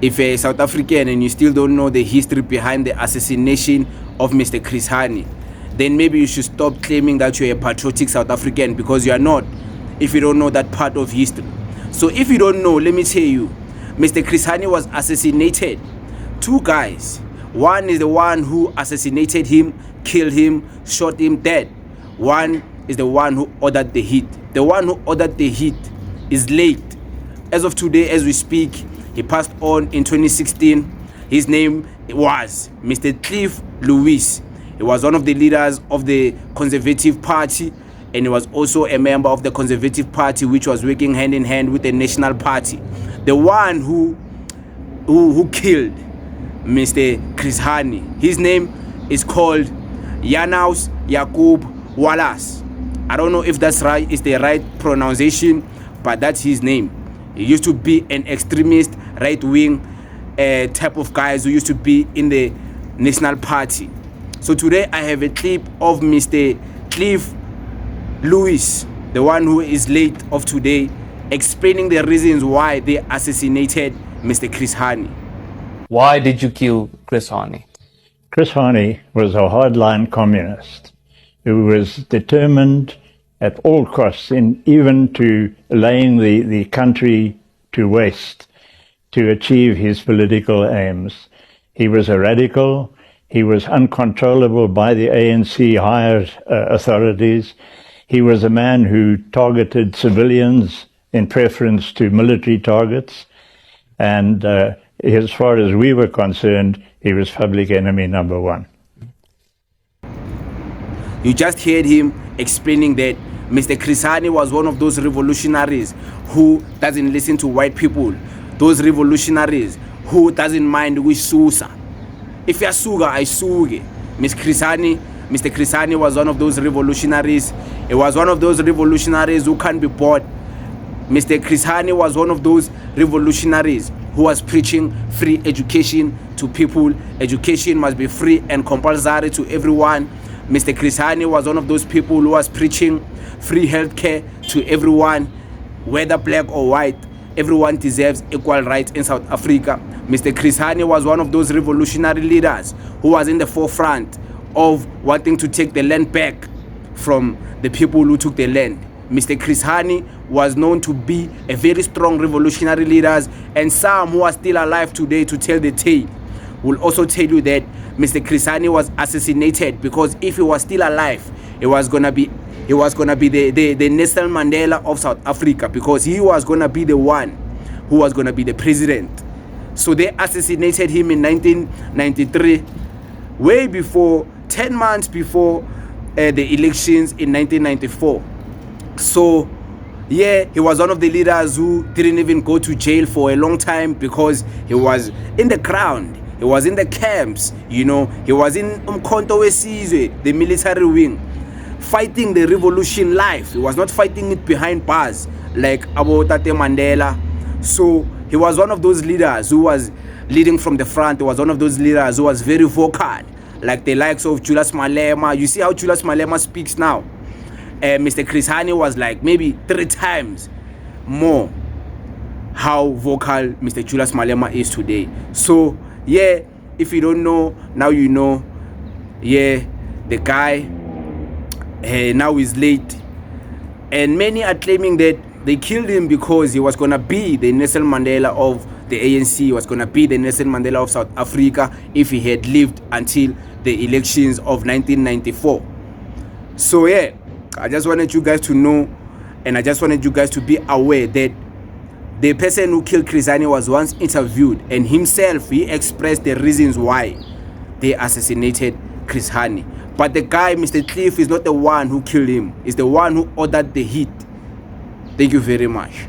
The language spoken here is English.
if you're a South African and you still don't know the history behind the assassination of Mr. Chris Hani, then maybe you should stop claiming that you're a patriotic South African, because you are not, if you don't know that part of history. So if you don't know, let me tell you, Mr. Chris Hani was assassinated. Two guys. One is the one who assassinated him, killed him, shot him dead. One is the one who ordered the hit. The one who ordered the hit is late. As of today, as we speak, he passed on in 2016. His name was Mr. Cliff Lewis. He was one of the leaders of the Conservative Party, and he was also a member of the Conservative Party, which was working hand in hand with the National Party. The one who killed Mr. Chris Hani, his name is called Hanni'S Wallace. I don't know if that's right, it's the right pronunciation, but that's his name. He used to be an extremist, right-wing type of guys who used to be in the National Party. So today I have a clip of Mr. Cliff Lewis, the one who is late of today, explaining the reasons why they assassinated Mr. Chris Hani. Why did you kill Chris Hani? Chris Hani was a hardline communist who was determined at all costs, even to laying the country to waste, to achieve his political aims. He was a radical. He was uncontrollable by the ANC higher authorities. He was a man who targeted civilians in preference to military targets. And as far as we were concerned, he was public enemy number one. You just heard him explaining that Mr. Chris Hani was one of those revolutionaries who doesn't listen to white people. Those revolutionaries who doesn't mind which susa. If you're suga, I suge. Mr. Chris Hani was one of those revolutionaries. He was one of those revolutionaries who can't be bought. Mr. Chris Hani was one of those revolutionaries who was preaching free education to people. Education must be free and compulsory to everyone. Mr. Chris Hani was one of those people who was preaching free healthcare to everyone, whether black or white. Everyone deserves equal rights in South Africa. Mr. Chris Hani was one of those revolutionary leaders who was in the forefront of wanting to take the land back from the people who took the land. Mr. Chris Hani was known to be a very strong revolutionary leader, and some who are still alive today to tell the tale will also tell you that Mr. Chris Hani was assassinated because if he was still alive, he was gonna be the Nelson Mandela of South Africa, because he was gonna be the one who was gonna be the president. So they assassinated him in 1993, way before, 10 months before the elections in 1994. So yeah, he was one of the leaders who didn't even go to jail for a long time because he was in the ground. He was in the camps, you know. He was in Umkhonto weSizwe, the military wing, fighting the revolution live. He was not fighting it behind bars like Abo Tate Mandela. So he was one of those leaders who was leading from the front. He was one of those leaders who was very vocal, like the likes of Julius Malema. You see how Julius Malema speaks now. Mr. Chris Hani was like maybe 3 times more how vocal Mr. Julius Malema is today. So yeah, if you don't know, now you know. Yeah, the guy now is late, and many are claiming that they killed him because he was gonna be the Nelson Mandela of the ANC. He was gonna be the Nelson Mandela of South Africa if he had lived until the elections of 1994. So yeah, I just wanted you guys to know, and I just wanted you guys to be aware that the person who killed Chris Hani was once interviewed, and himself, he expressed the reasons why they assassinated Chris Hani. But the guy, Mr. Cliff, is not the one who killed him. He's the one who ordered the hit. Thank you very much.